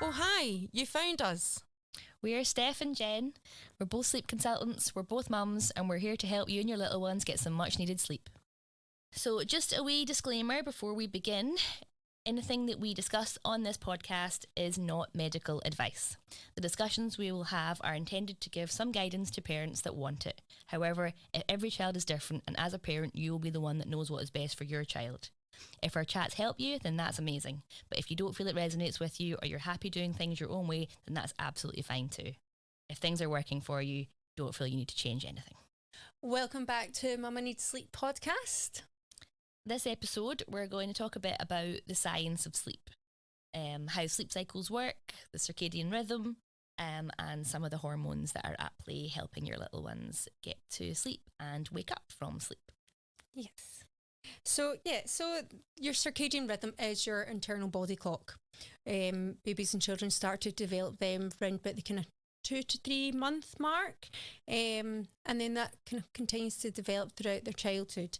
Oh, hi, you found us. We are Steph and Jen. We're both sleep consultants, we're both mums, and we're here to help you and your little ones get some much needed sleep. So, just a wee disclaimer before we begin. Anything that we discuss on this podcast is not medical advice. The discussions we will have are intended to give some guidance to parents that want it. However, every child is different, and as a parent, you will be the one that knows what is best for your child. If our chats help you, then that's amazing. But if you don't feel it resonates with you, or you're happy doing things your own way, then that's absolutely fine too. If things are working for you, don't feel you need to change anything. Welcome back to Mama Needs Sleep podcast. This episode, we're going to talk a bit about the science of sleep, how sleep cycles work, the circadian rhythm, and some of the hormones that are at play helping your little ones get to sleep and wake up from sleep. Yes. So your circadian rhythm is your internal body clock. Babies and children start to develop them around about the kind of 2 to 3 month mark, and then that kind of continues to develop throughout their childhood.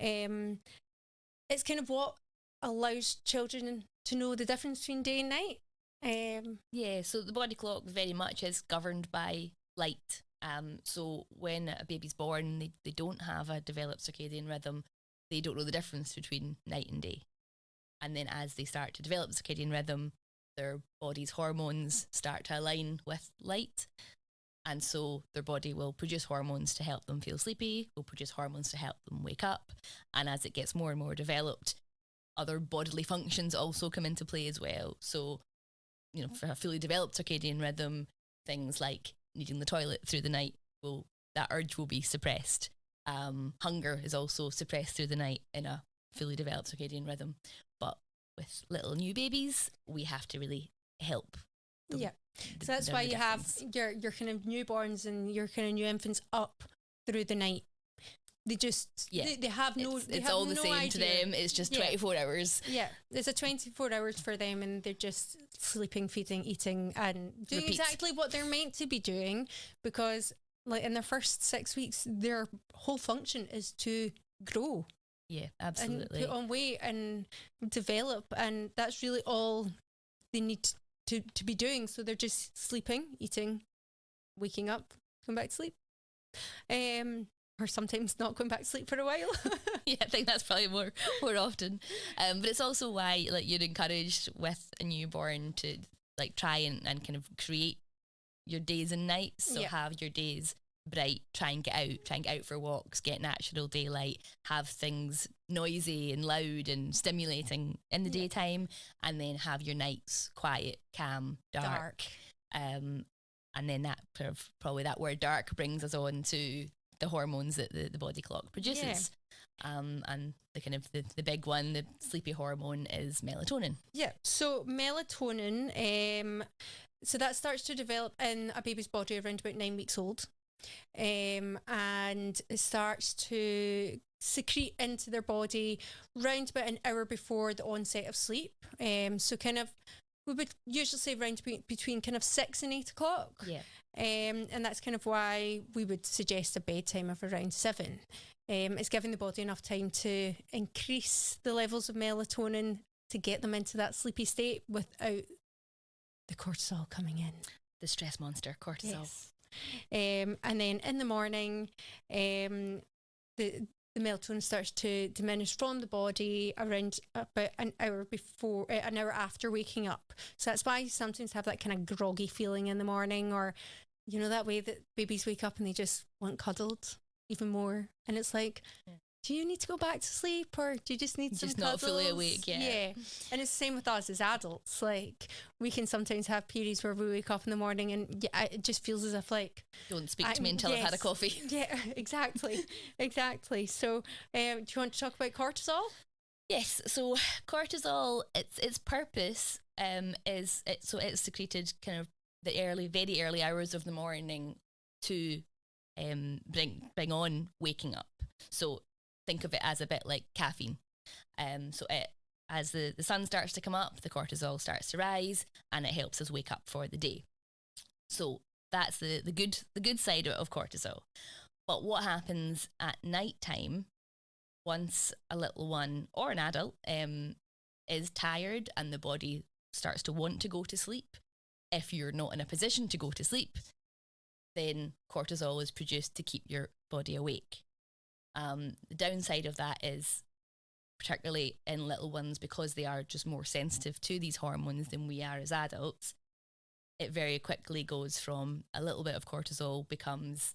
It's kind of what allows children to know the difference between day and night. So the body clock very much is governed by light. So when a baby's born, they don't have a developed circadian rhythm. They don't know the difference between night and day. And then as they start to develop the circadian rhythm, their body's hormones start to align with light. And so their body will produce hormones to help them feel sleepy, will produce hormones to help them wake up. And as it gets more and more developed, other bodily functions also come into play as well. So, for a fully developed circadian rhythm, things like needing the toilet through the night, that urge will be suppressed. Hunger is also suppressed through the night in a fully developed circadian rhythm. But with little new babies, we have to really help them. Yeah. So that's why you have your kind of newborns and your kind of new infants up through the night. They just they have no it's all the same idea. To them. It's just 24 hours. Yeah, it's a 24 hours for them, and they're just sleeping, feeding, eating, and doing exactly what they're meant to be doing. Because like in their first 6 weeks, their whole function is to grow. Yeah, absolutely. And put on weight and develop, and that's really all they need to be doing. So they're just sleeping, eating, waking up, going back to sleep, or sometimes not going back to sleep for a while. Yeah, I think that's probably more often. But it's also why you're encouraged with a newborn to try and kind of create your days and nights. So have your days bright, try and get out for walks, get natural daylight, have things noisy and loud and stimulating in the daytime, and then have your nights quiet, calm, dark. And then that probably that word dark brings us on to the hormones that the body clock produces. And the kind of the big one, the sleepy hormone, is melatonin. Yeah. So melatonin, so that starts to develop in a baby's body around about 9 weeks old. And it starts to secrete into their body round about an hour before the onset of sleep. So kind of we would usually say around between kind of 6 and 8 o'clock. Yeah. And that's kind of why we would suggest a bedtime of around 7. It's giving the body enough time to increase the levels of melatonin to get them into that sleepy state without the cortisol coming in. The stress monster, cortisol. Yes. And then in the morning, the melatonin starts to diminish from the body around about an hour after waking up. So that's why you sometimes have that kind of groggy feeling in the morning, or that way that babies wake up and they just want cuddled even more. And it's like, do you need to go back to sleep, or do you just need some cuddles? Just not fully awake yet. Yeah. And it's the same with us as adults. Like, we can sometimes have periods where we wake up in the morning and it just feels as if don't speak to me until I've had a coffee. Yeah, exactly. So do you want to talk about cortisol? Yes. So cortisol, its purpose is it's secreted kind of the very early hours of the morning to bring on waking up. So think of it as a bit like caffeine. As the sun starts to come up, the cortisol starts to rise, and it helps us wake up for the day. So that's the good side of cortisol. But what happens at night time, once a little one or an adult is tired and the body starts to want to go to sleep. If you're not in a position to go to sleep, then cortisol is produced to keep your body awake. The downside of that is, particularly in little ones, because they are just more sensitive to these hormones than we are as adults, it very quickly goes from a little bit of cortisol becomes,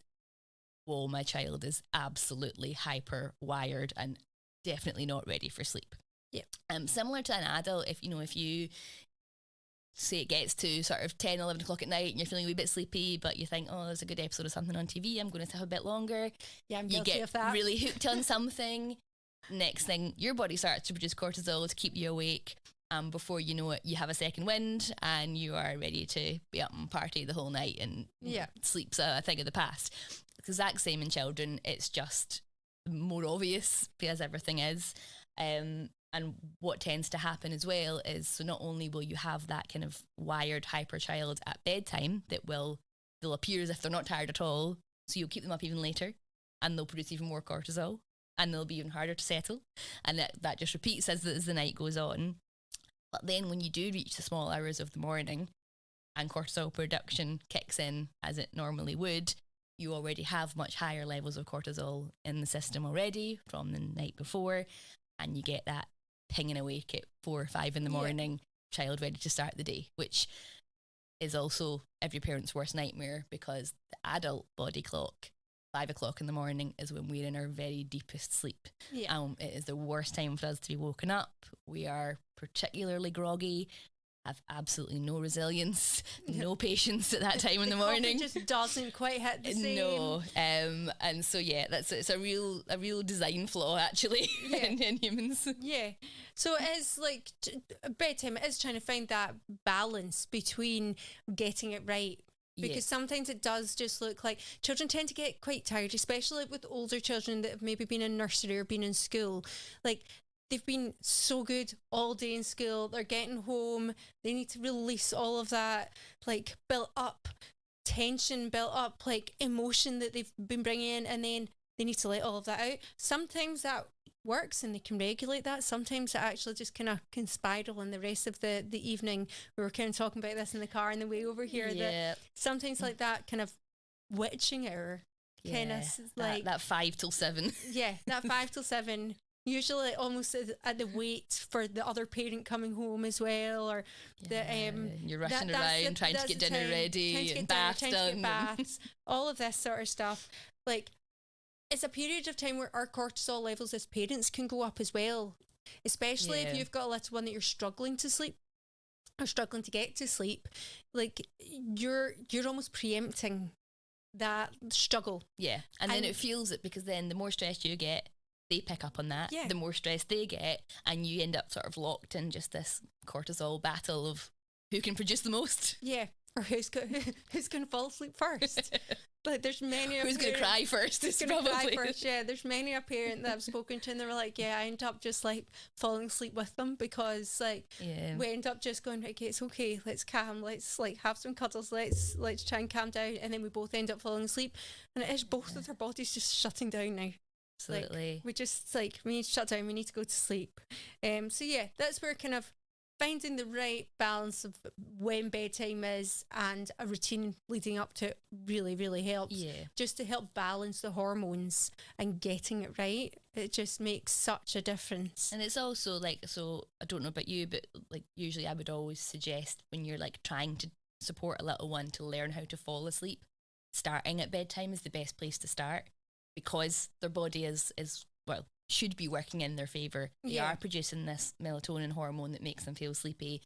whoa, my child is absolutely hyper wired and definitely not ready for sleep. Yeah. Similar to an adult, if you say it gets to sort of 10, 11 o'clock at night and you're feeling a wee bit sleepy, but you think, oh, there's a good episode of something on TV, I'm going to have a bit longer. Yeah, I'm you guilty get of that. really hooked on something. Next thing, your body starts to produce cortisol to keep you awake. Before you know it, you have a second wind and you are ready to be up and party the whole night, and sleep's a thing of the past. It's the exact same in children. It's just more obvious because everything is. And what tends to happen as well is, so not only will you have that kind of wired hyper child at bedtime they'll appear as if they're not tired at all, so you'll keep them up even later and they'll produce even more cortisol and they'll be even harder to settle, and that just repeats as the night goes on. But then when you do reach the small hours of the morning and cortisol production kicks in as it normally would, you already have much higher levels of cortisol in the system already from the night before, and you get that pinging awake at 4 or 5 in the morning, child ready to start the day, which is also every parent's worst nightmare, because the adult body clock, 5 o'clock in the morning, is when we're in our very deepest sleep. It is the worst time for us to be woken up. We are particularly groggy, have absolutely no resilience, no patience at that time in the morning. It just doesn't quite hit the same. No, and so it's a real design flaw actually in humans. Yeah. So it is like bedtime. It is trying to find that balance between getting it right. Because sometimes it does just look like children tend to get quite tired, especially with older children that have maybe been in nursery or been in school. Like, they've been so good all day in school. They're getting home. They need to release all of that, like, built up tension, built up, like, emotion that they've been bringing in, and then they need to let all of that out. Sometimes that works and they can regulate that. Sometimes it actually just kind of can spiral in the rest of the evening. We were kind of talking about this in the car on the way over here, that sometimes like that kind of witching hour, kind of like that 5 till 7. Yeah, that 5 till 7. Usually almost at the wait for the other parent coming home as well, or you're rushing around trying to get dinner ready and baths done, baths, all of this sort of stuff. Like, it's a period of time where our cortisol levels as parents can go up as well, especially if you've got a little one that you're struggling to sleep or struggling to get to sleep. Like, you're almost preempting that struggle. Yeah, and then it fuels it, because then the more stressed you get, they pick up on that. The more stress they get, and you end up sort of locked in just this cortisol battle of who can produce the most. Yeah, or who's going to fall asleep first. Like, there's many who's going to cry first. Who's going to cry first? Yeah, there's many a parent that I've spoken to, and they were like, "Yeah, I end up just like falling asleep with them, because like we end up just going, okay, it's okay, let's calm, let's like have some cuddles, let's try and calm down," and then we both end up falling asleep, and it is both of their bodies just shutting down now. Absolutely. Like, we just we need to shut down, we need to go to sleep. So yeah, that's where kind of finding the right balance of when bedtime is and a routine leading up to it really, really helps. Yeah. Just to help balance the hormones and getting it right. It just makes such a difference. And it's also like, so I don't know about you, but like usually I would always suggest when you're like trying to support a little one to learn how to fall asleep, starting at bedtime is the best place to start, because their body is well, should be working in their favour. They are producing this melatonin hormone that makes them feel sleepy.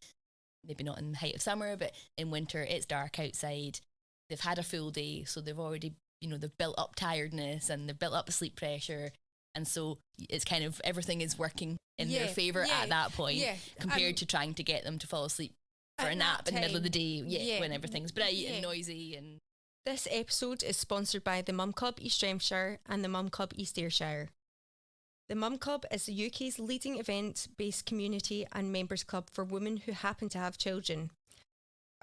Maybe not in the height of summer, but in winter it's dark outside. They've had a full day, so they've already, they've built up tiredness and they've built up a sleep pressure. And so it's kind of everything is working in their favour at that point, compared to trying to get them to fall asleep for a nap in the middle of the day, when everything's bright and noisy. And this episode is sponsored by the Mum Club East Renfrewshire and the Mum Club East Ayrshire. The Mum Club is the UK's leading event-based community and members club for women who happen to have children.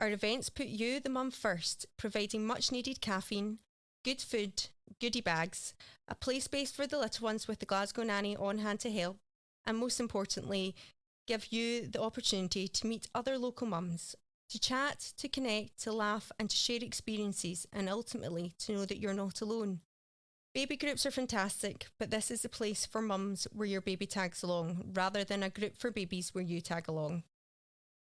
Our events put you, the mum, first, providing much-needed caffeine, good food, goodie bags, a play space for the little ones with the Glasgow Nanny on hand to help, and most importantly, give you the opportunity to meet other local mums, to chat, to connect, to laugh, and to share experiences, and ultimately to know that you're not alone. Baby groups are fantastic, but this is a place for mums where your baby tags along, rather than a group for babies where you tag along.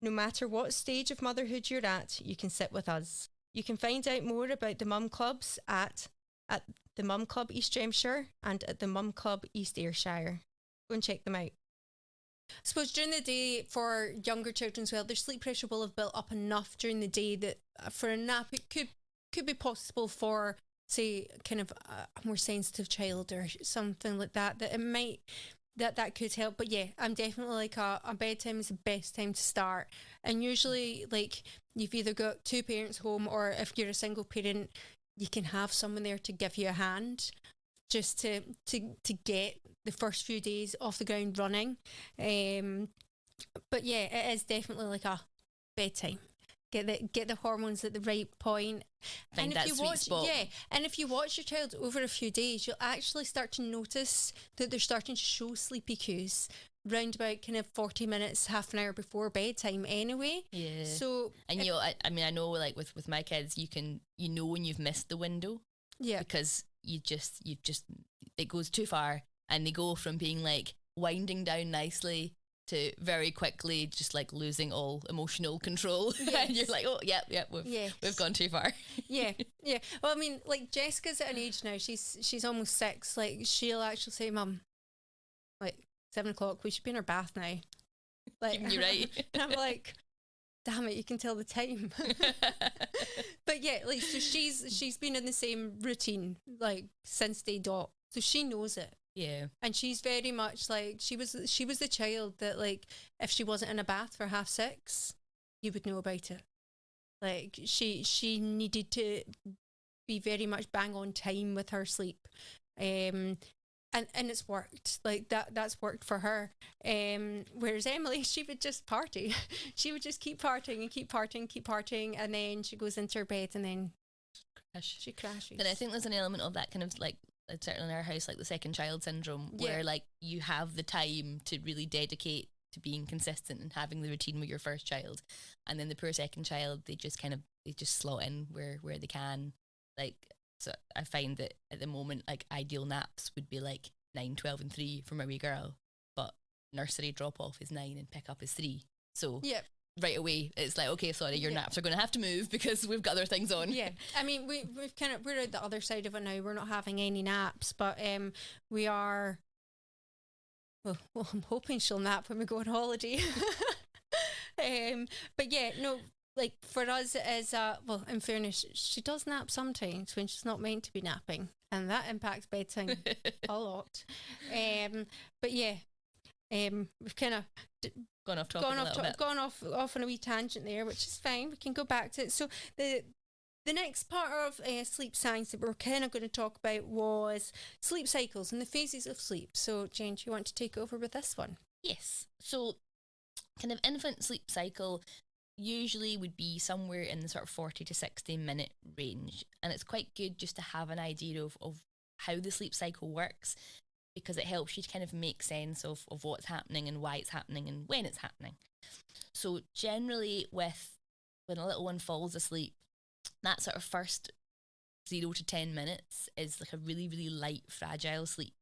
No matter what stage of motherhood you're at, you can sit with us. You can find out more about the Mum Clubs at the Mum Club East Dremshire and at the Mum Club East Ayrshire. Go and check them out. I suppose during the day for younger children as well, their sleep pressure will have built up enough during the day that for a nap it could be possible for, say, kind of a more sensitive child or something like that, that it might that could help. But yeah, I'm definitely like a bedtime is the best time to start. And usually, like, you've either got two parents home, or if you're a single parent, you can have someone there to give you a hand, just to get the first few days off the ground running. But yeah, it is definitely like a bedtime. Get the hormones at the right point. Find that sweet spot. Yeah, and if you watch your child over a few days, you'll actually start to notice that they're starting to show sleepy cues round about kind of 40 minutes, half an hour before bedtime anyway. Yeah. So, and I mean, I know, like with my kids, you know when you've missed the window. Yeah. Because you just it goes too far, and they go from being like winding down nicely to very quickly just like losing all emotional control. Yes. And you're like, oh yep, we've gone too far. yeah. Well, I mean, like, Jessica's at an age now, she's almost 6. Like, she'll actually say, Mum, like, 7 o'clock, we should be in our bath now. Like, you're right. And I'm like, damn it, you can tell the time. But yeah, like, so she's been in the same routine like since day dot, so she knows it. Yeah. And she's very much like, she was the child that, like, if she wasn't in a bath for 6:30, you would know about it. Like, she needed to be very much bang on time with her sleep. And it's worked. Like, that's worked for her. Whereas Emily, she would just party. She would just keep partying and keep partying, and then she goes into her bed and then she crashes. And I think there's an element of that kind of, like, certainly in our house, like the second child syndrome, where like you have the time to really dedicate to being consistent and having the routine with your first child, and then the poor second child, they just slot in where they can. Like, so I find that at the moment, like, ideal naps would be like 9, 12 and 3 for my wee girl, but nursery drop off is 9 and pick up is 3. So right away it's like, okay, sorry, your naps are going to have to move because we've got other things on. Yeah, I mean, we're at the other side of it now. We're not having any naps, but we are. Well, I'm hoping she'll nap when we go on holiday. But yeah, no, like, for us it is well, in fairness, she does nap sometimes when she's not meant to be napping, and that impacts bedtime a lot. But yeah, we've kind of gone off on a wee tangent there, which is fine. We can go back to it. So the next part of sleep science that we're kind of going to talk about was sleep cycles and the phases of sleep. So, Jen, do you want to take over with this one? Yes. So, kind of infant sleep cycle usually would be somewhere in the sort of 40 to 60 minute range, and it's quite good just to have an idea of how the sleep cycle works, because it helps you to kind of make sense of what's happening and why it's happening and when it's happening. So generally when a little one falls asleep, that sort of first 0 to 10 minutes is like a really, really light, fragile sleep.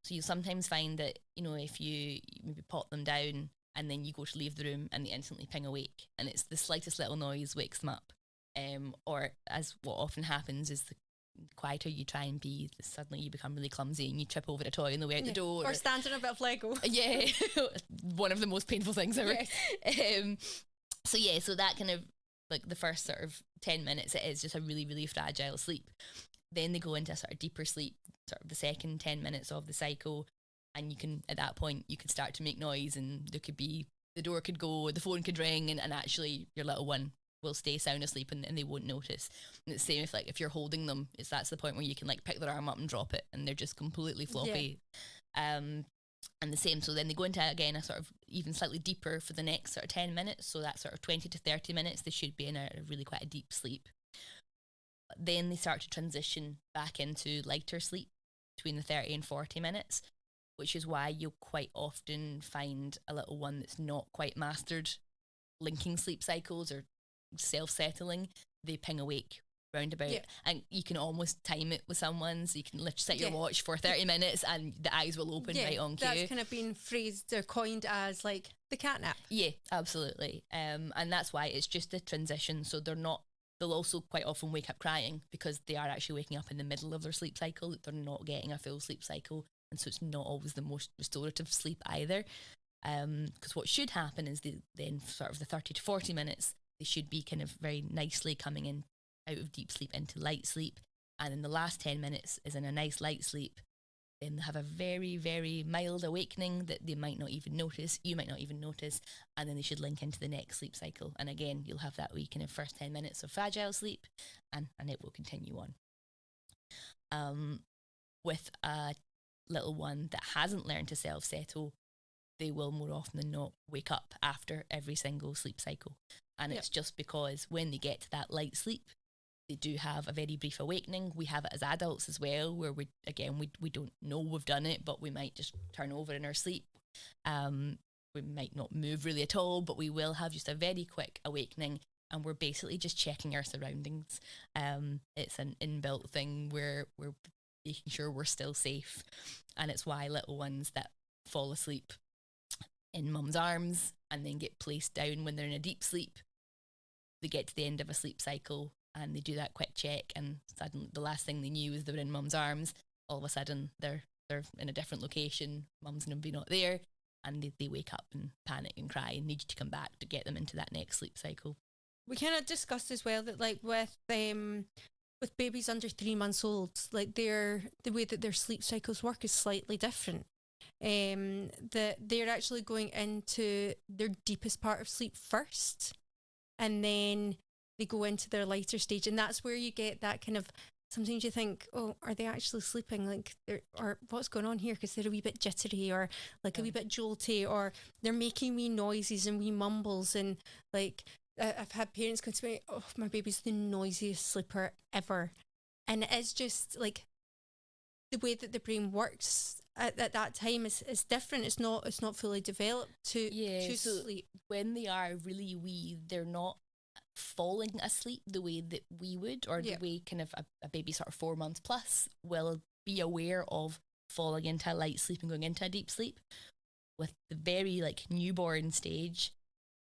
So you'll sometimes find that, you know, if you maybe pot them down and then you go to leave the room and they instantly ping awake, and it's the slightest little noise wakes them up. Or, as what often happens, is the quieter you try and be, suddenly you become really clumsy and you trip over a toy on the way out the door. Or stand on a bit of Lego. Yeah, one of the most painful things ever. Yes. So that kind of, like, the first sort of 10 minutes, it is just a really, really fragile sleep. Then they go into a sort of deeper sleep, sort of the second 10 minutes of the cycle, and you can, at that point, you could start to make noise, and there could be, the door could go, the phone could ring, and actually your little one will stay sound asleep and they won't notice. And it's the same if you're holding them, that's the point where you can, like, pick their arm up and drop it and they're just completely floppy. And the same, so then they go into, again, a sort of even slightly deeper for the next sort of 10 minutes, so that sort of 20 to 30 minutes they should be in a really quite a deep sleep. Then they start to transition back into lighter sleep between the 30 and 40 minutes, which is why you'll quite often find a little one that's not quite mastered linking sleep cycles or self-settling. They ping awake roundabout, and you can almost time it with someone, so you can literally set your watch for 30 minutes and the eyes will open right on cue. That's kind of been phrased or coined as like the cat nap. Yeah, absolutely. And that's why it's just a transition. So they'll also quite often wake up crying because they are actually waking up in the middle of their sleep cycle. They're not getting a full sleep cycle, and so it's not always the most restorative sleep either. Because what should happen is then sort of the 30 to 40 minutes, they should be kind of very nicely coming in out of deep sleep into light sleep, and then the last 10 minutes is in a nice light sleep. Then they have a very, very mild awakening that they might not even notice, you might not even notice, and then they should link into the next sleep cycle. And again, you'll have that wee kind of first 10 minutes of fragile sleep, and it will continue on. With a little one that hasn't learned to self-settle, they will more often than not wake up after every single sleep cycle. And it's just because when they get to that light sleep, they do have a very brief awakening. We have it as adults as well, where we don't know we've done it, but we might just turn over in our sleep. We might not move really at all, but we will have just a very quick awakening, and we're basically just checking our surroundings. It's an inbuilt thing where we're making sure we're still safe, and it's why little ones that fall asleep in mum's arms and then get placed down when they're in a deep sleep, they get to the end of a sleep cycle and they do that quick check, and suddenly the last thing they knew is they were in mum's arms. All of a sudden they're in a different location, mum's maybe not there, and they wake up and panic and cry and need you to come back to get them into that next sleep cycle. We kind of discussed as well that like with babies under 3 months old, like the way that their sleep cycles work is slightly different. That they're actually going into their deepest part of sleep first, and then they go into their lighter stage, and that's where you get that kind of, sometimes you think, oh, are they actually sleeping, like or what's going on here, because they're a wee bit jittery or like a wee bit jolty, or they're making wee noises and wee mumbles, and like I've had parents come to me, oh, my baby's the noisiest sleeper ever. And it is just like the way that the brain works at that time is different. It's not fully developed to so sleep. When they are really wee, they're not falling asleep the way that we would, or the way kind of a baby sort of 4 months plus will be aware of falling into a light sleep and going into a deep sleep. With the very like newborn stage,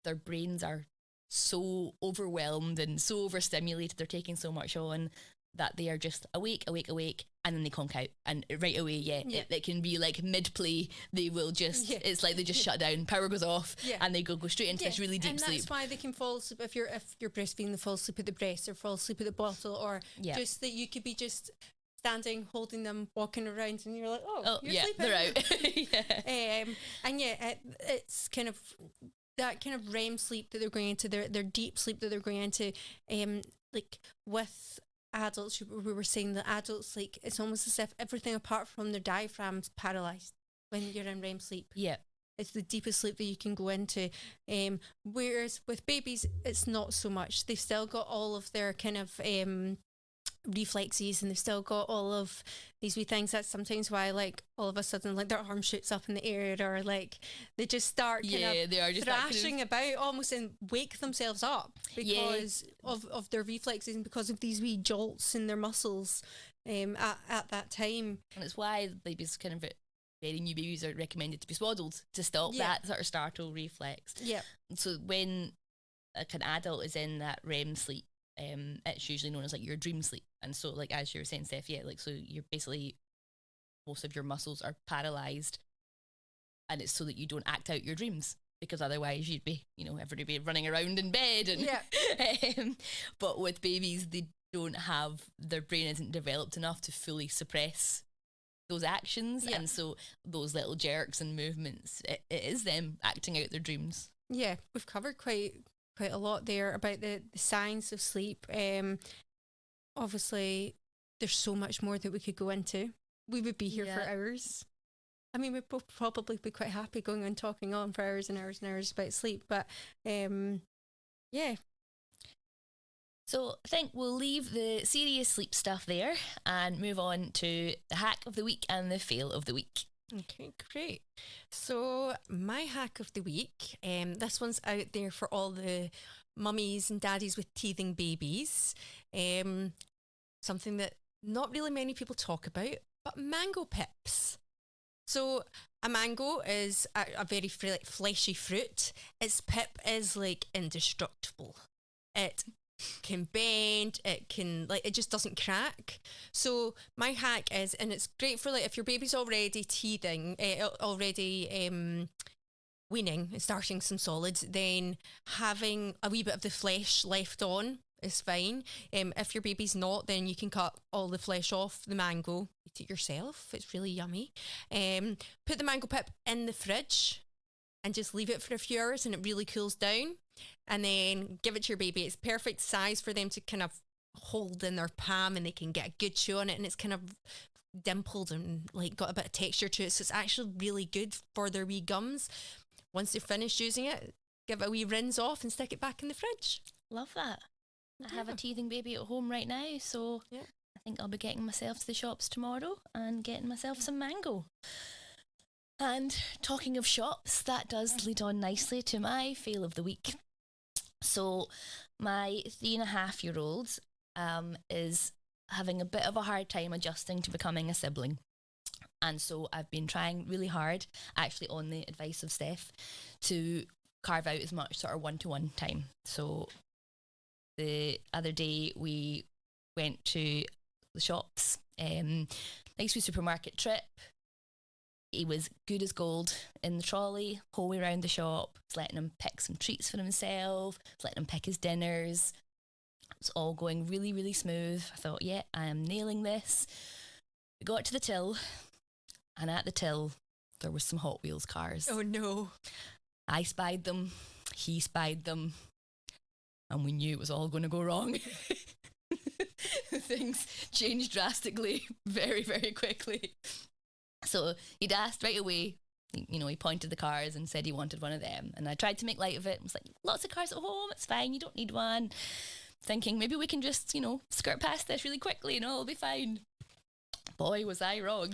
their brains are so overwhelmed and so overstimulated, they're taking so much on, that they are just awake, and then they conk out, and right away, it can be like mid-play, they will just, it's like they just shut down, power goes off, and they go straight into this really deep sleep. And that's why they can fall asleep if you're breastfeeding, they fall asleep at the breast or fall asleep at the bottle, or just that you could be just standing, holding them, walking around, and you're like, oh you're sleeping. They're out. And it's kind of that kind of REM sleep that they're going into, their deep sleep that they're going into, like with adults, we were saying that adults, like, it's almost as if everything apart from their diaphragm's paralysed when you're in REM sleep. Yeah. It's the deepest sleep that you can go into. Whereas with babies, it's not so much. They've still got all of their kind of reflexes, and they've still got all of these wee things. That's sometimes why, like, all of a sudden, like, their arm shoots up in the air, or like they just start they are just thrashing about almost and wake themselves up because of their reflexes and because of these wee jolts in their muscles at that time. And it's why babies, kind of very new babies, are recommended to be swaddled to stop that sort of startle reflex. Yeah. So when an adult is in that REM sleep, it's usually known as like your dream sleep. And so, like, as you were saying, Steph, like, so you're basically, most of your muscles are paralysed, and it's so that you don't act out your dreams, because otherwise you'd be, everybody running around in bed. And but with babies, they don't have, their brain isn't developed enough to fully suppress those actions, and so those little jerks and movements, it is them acting out their dreams. Yeah, we've covered quite a lot there about the science of sleep. Obviously, there's so much more that we could go into. We would be here for hours. I mean, we'd both probably be quite happy going on talking on for hours and hours and hours about sleep, but So I think we'll leave the serious sleep stuff there and move on to the hack of the week and the fail of the week. Okay, great. So my hack of the week, this one's out there for all the mummies and daddies with teething babies. Um, Something that not really many people talk about, but mango pips. So a mango is a very fleshy fruit. Its pip is like indestructible. It can bend, it just doesn't crack. So my hack is, and it's great for like if your baby's already teething, weaning and starting some solids, then having a wee bit of the flesh left on is fine. If your baby's not, then you can cut all the flesh off the mango, eat it yourself. It's really yummy. Put the mango pip in the fridge and just leave it for a few hours and it really cools down. And then give it to your baby. It's perfect size for them to kind of hold in their palm and they can get a good chew on it, and it's kind of dimpled and like got a bit of texture to it. So it's actually really good for their wee gums. Once they're finished using it, give it a wee rinse off and stick it back in the fridge. Love that. I have a teething baby at home right now, so I think I'll be getting myself to the shops tomorrow and getting myself some mango. And talking of shops, that does lead on nicely to my fail of the week. So my 3.5-year-old is having a bit of a hard time adjusting to becoming a sibling. And so I've been trying really hard, actually on the advice of Steph, to carve out as much sort of one-to-one time. So the other day we went to the shops, nice wee supermarket trip. He was good as gold in the trolley, whole way around the shop. Was letting him pick some treats for himself, was letting him pick his dinners. It was all going really, really smooth. I thought, yeah, I am nailing this. We got to the till, and at the till, there was some Hot Wheels cars. Oh no. I spied them, he spied them, and we knew it was all going to go wrong. Things changed drastically, very, very quickly. So he'd asked right away, you know, he pointed the cars and said he wanted one of them. And I tried to make light of it. I was like, lots of cars at home, it's fine, you don't need one. Thinking maybe we can just, you know, skirt past this really quickly and it'll be fine. Boy, was I wrong.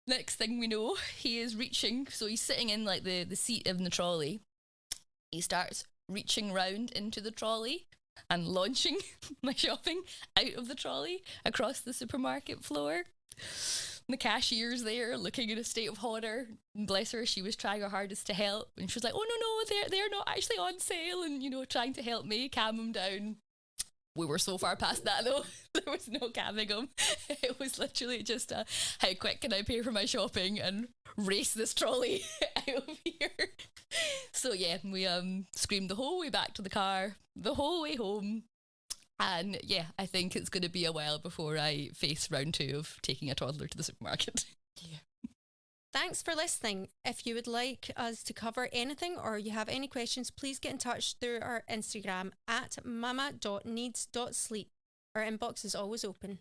Next thing we know, he is reaching. So he's sitting in like the seat of the trolley. He starts reaching round into the trolley and launching my shopping out of the trolley across the supermarket floor. The cashier's there looking in a state of horror. And bless her, she was trying her hardest to help. And she was like, oh no, they're not actually on sale. And, you know, trying to help me calm him down. We were so far past that though. There was no calming him. It was literally just how quick can I pay for my shopping and race this trolley out of here. So yeah, we screamed the whole way back to the car, the whole way home. And yeah, I think it's going to be a while before I face round 2 of taking a toddler to the supermarket. Yeah. Thanks for listening. If you would like us to cover anything or you have any questions, please get in touch through our Instagram at mama.needs.sleep. Our inbox is always open.